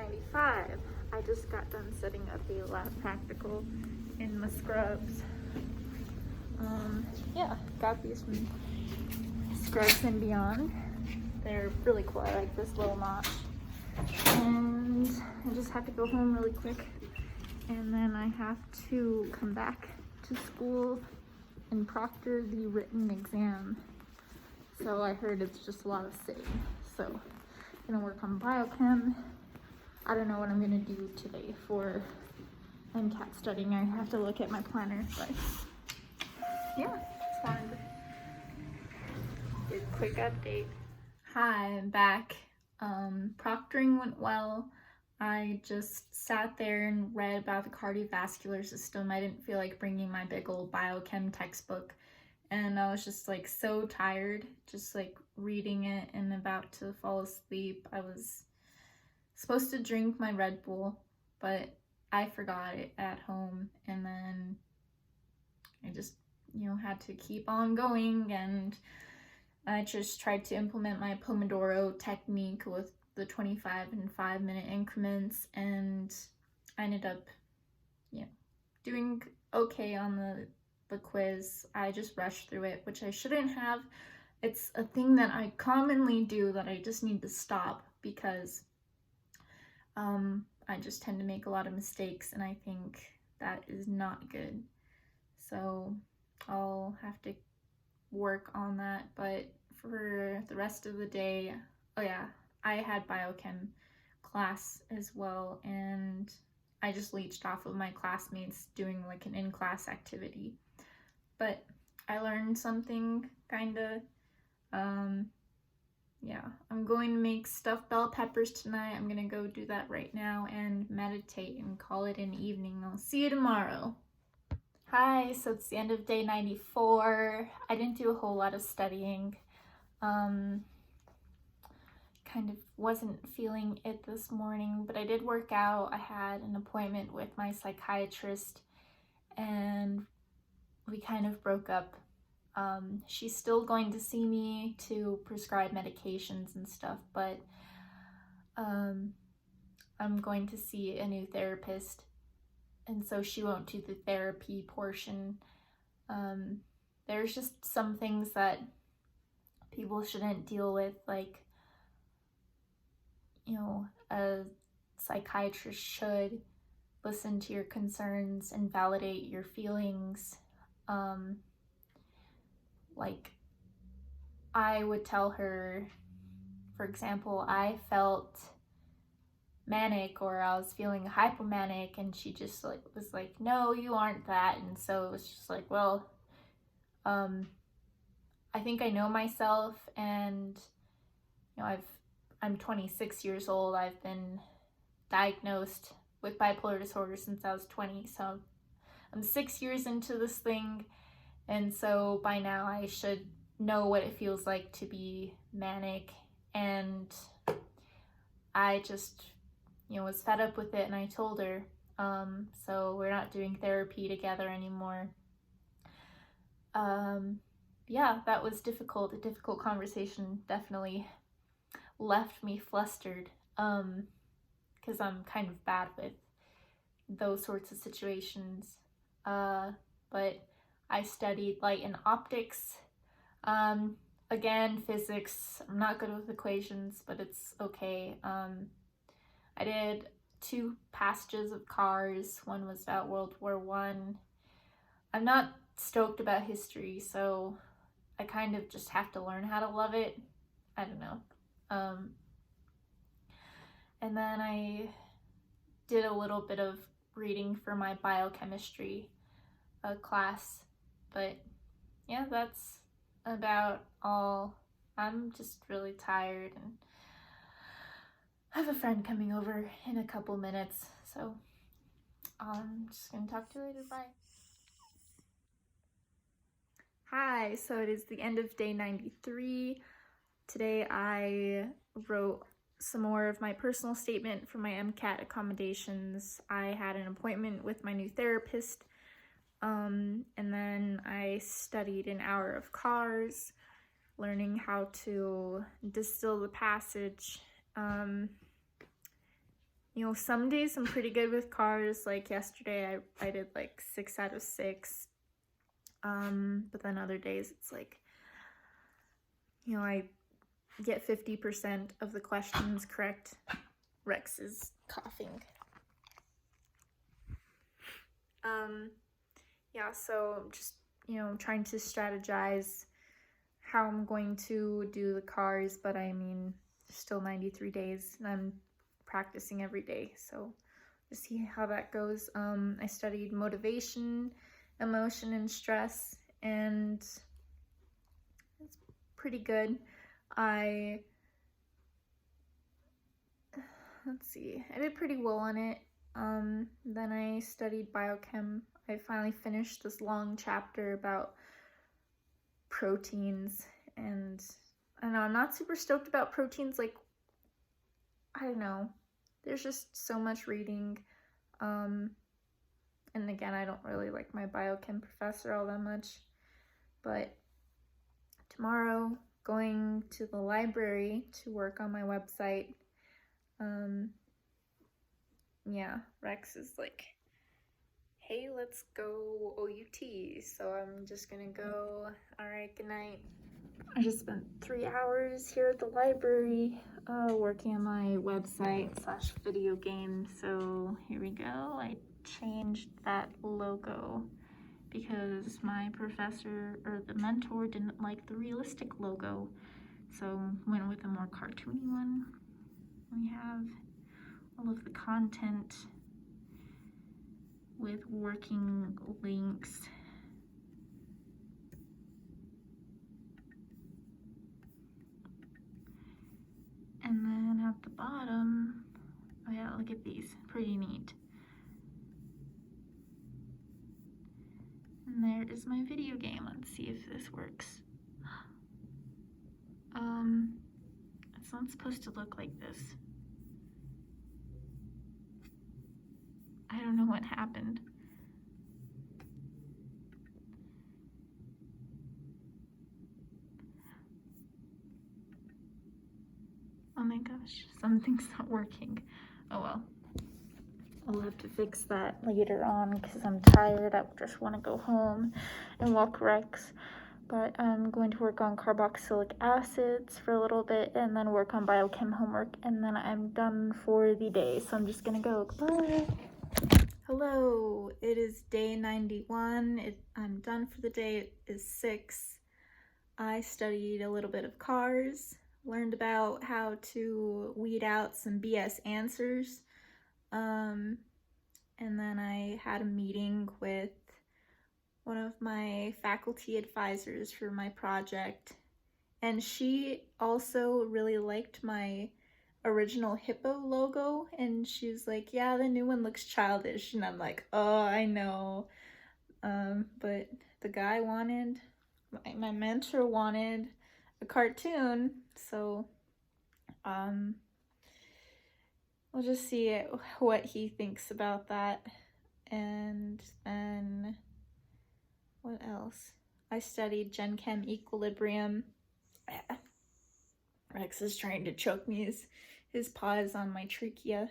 95. I just got done setting up the lab practical in the scrubs. Yeah, got these from Scrubs and Beyond. They're really cool. I like this little notch. And I just have to go home really quick. And then I have to come back to school and proctor the written exam. So I heard it's just a lot of sitting. So I'm gonna work on biochem. I don't know what I'm gonna do today for MCAT studying. I have to look at my planner, but yeah, just wanted to do a quick update. Hi, I'm back. Proctoring went well. I just sat there and read about the cardiovascular system. I didn't feel like bringing my big old biochem textbook, and I was just like so tired, just like reading it and about to fall asleep. I was supposed to drink my Red Bull, but I forgot it at home, and then I just, had to keep on going, and I just tried to implement my Pomodoro technique with the 25 and 5-minute increments, and I ended up, doing okay on the quiz. I just rushed through it, which I shouldn't have. It's a thing that I commonly do that I just need to stop, because I just tend to make a lot of mistakes, and I think that is not good. So I'll have to work on that. But for the rest of the day, oh yeah, I had biochem class as well, and I just leached off of my classmates doing like an in-class activity. But I learned something, kinda. Yeah, I'm going to make stuffed bell peppers tonight. I'm gonna go do that right now and meditate and call it an evening. I'll see you tomorrow. Hi, so it's the end of day 94. I didn't do a whole lot of studying. Kind of wasn't feeling it this morning, but I did work out. I had an appointment with my psychiatrist, and we kind of broke up. She's still going to see me to prescribe medications and stuff, but I'm going to see a new therapist, and so she won't do the therapy portion. There's just some things that people shouldn't deal with, like, a psychiatrist should listen to your concerns and validate your feelings. Like, I would tell her, for example, I felt manic, or I was feeling hypomanic, and she just was like, no, you aren't that. And so it was just like, well, I think I know myself, and I'm 26 years old. I've been diagnosed with bipolar disorder since I was 20, so I'm 6 years into this thing, and so by now I should know what it feels like to be manic. And I just, was fed up with it, and I told her, so we're not doing therapy together anymore. Yeah, that was difficult. A difficult conversation, definitely left me flustered, because I'm kind of bad with those sorts of situations. But I studied light and optics. Again, physics, I'm not good with equations, but it's okay. I did 2 passages of cars. One was about World War I. I'm not stoked about history, so I kind of just have to learn how to love it. I don't know. And then I did a little bit of reading for my biochemistry class, but yeah, that's about all. I'm just really tired, and I have a friend coming over in a couple minutes, so I'm just gonna talk to you later. Bye. Hi, so it is the end of day 93. Today I wrote some more of my personal statement for my MCAT accommodations. I had an appointment with my new therapist, and then I studied an hour of cars, learning how to distill the passage. you know, some days I'm pretty good with cars. Like yesterday I did like 6 out of 6. But then other days it's like, you know, I get 50% of the questions correct. Rex is coughing. Yeah, so just, you know, trying to strategize how I'm going to do the cars, but I mean, still 93 days and I'm practicing every day, so just see how that goes. I studied motivation, emotion, and stress, and it's pretty good. Let's see, I did pretty well on it. Then I studied biochem. I finally finished this long chapter about proteins, and I don't know, I'm not super stoked about proteins. Like, I don't know, there's just so much reading, and again, I don't really like my biochem professor all that much. But tomorrow, going to the library to work on my website. Yeah, Rex is like, hey, let's go OUT. So I'm just gonna go. All right, good night. I just spent 3 hours here at the library working on my website / video game. So here we go. I changed that logo because my professor or the mentor didn't like the realistic logo. So went with a more cartoony one. We have all of the content with working links. And then at the bottom, oh yeah, look at these, pretty neat. And there is my video game. Let's see if this works. It's not supposed to look like this. I don't know what happened. Oh my gosh, something's not working. Oh well. I'll have to fix that later on because I'm tired. I just want to go home and walk Rex. But I'm going to work on carboxylic acids for a little bit and then work on biochem homework, and then I'm done for the day. So I'm just gonna go. Bye. Hello, it is day 91. I'm done for the day. It is 6. I studied a little bit of cars, learned about how to weed out some BS answers, and then I had a meeting with one of my faculty advisors for my project, and she also really liked my original hippo logo, and she's like, yeah, the new one looks childish, and I'm like, oh, I know, but the guy wanted, my mentor wanted a cartoon, so we'll just see what he thinks about that. And then what else? I studied Gen Chem equilibrium. Rex is trying to choke me. His paw is on my trachea.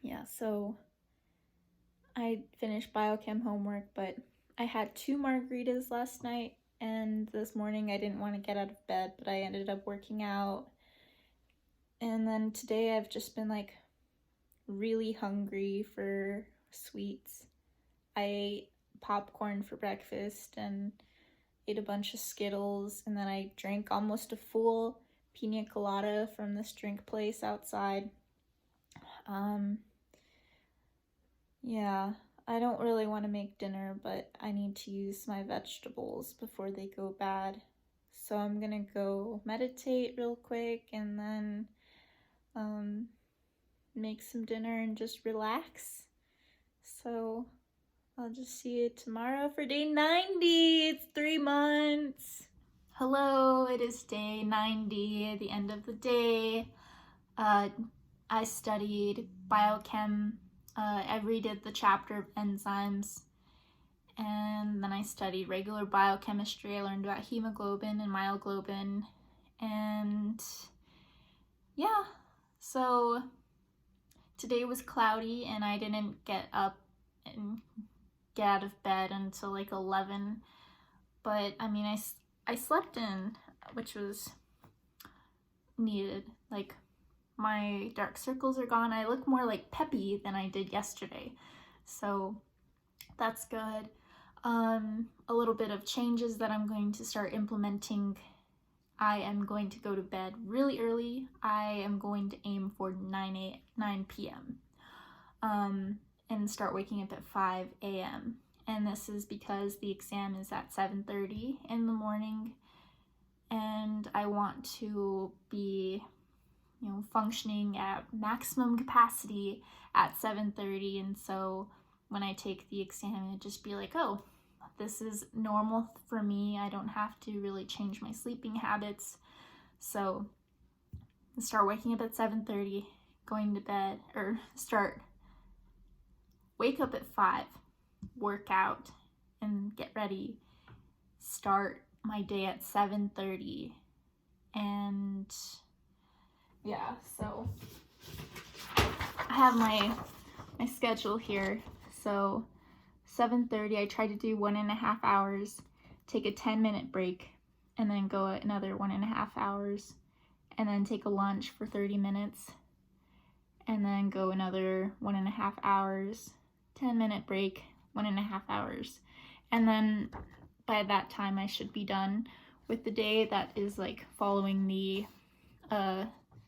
Yeah, so I finished biochem homework, but I had 2 margaritas last night, and this morning I didn't want to get out of bed, but I ended up working out. And then today I've just been like really hungry for sweets. I ate popcorn for breakfast and ate a bunch of Skittles, and then I drank almost a full pina colada from this drink place outside. Yeah, I don't really want to make dinner, but I need to use my vegetables before they go bad. So I'm gonna go meditate real quick and then make some dinner and just relax. So I'll just see you tomorrow for day 90. It's 3 months. Hello, it is day 90, the end of the day. I studied biochem. I redid the chapter of enzymes, and then I studied regular biochemistry. I learned about hemoglobin and myoglobin, and yeah, So today was cloudy and I didn't get up and get out of bed until like 11, but I mean, I slept in, which was needed. Like, my dark circles are gone. I look more like peppy than I did yesterday, so that's good. A little bit of changes that I'm going to start implementing. I am going to go to bed really early. I am going to aim for 9 p.m. And start waking up at 5 a.m. And this is because the exam is at 7:30 in the morning, and I want to be, functioning at maximum capacity at 7:30. And so when I take the exam, it'd just be like, oh, this is normal for me. I don't have to really change my sleeping habits. So start waking up at 7:30, going to bed, or wake up at 5, work out and get ready, start my day at 7:30, and yeah, so I have my schedule here. So 7:30, I try to do 1.5 hours, take a 10-minute break, and then go another 1.5 hours, and then take a lunch for 30 minutes, and then go another 1.5 hours, 10-minute break, 1.5 hours. And then by that time, I should be done with the day that is like following the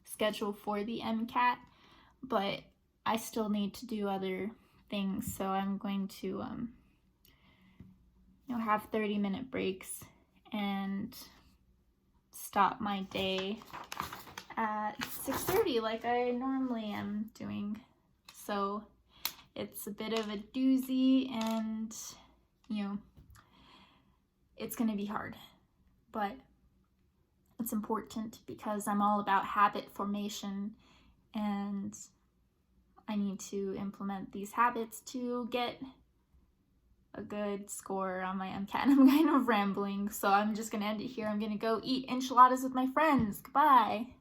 schedule for the MCAT, but I still need to do other things, so I'm going to have 30-minute breaks and stop my day at 6:30 like I normally am doing. So it's a bit of a doozy, and it's gonna be hard, but it's important because I'm all about habit formation, and I need to implement these habits to get a good score on my MCAT. And I'm kind of rambling, so I'm just gonna end it here. I'm gonna go eat enchiladas with my friends. Goodbye.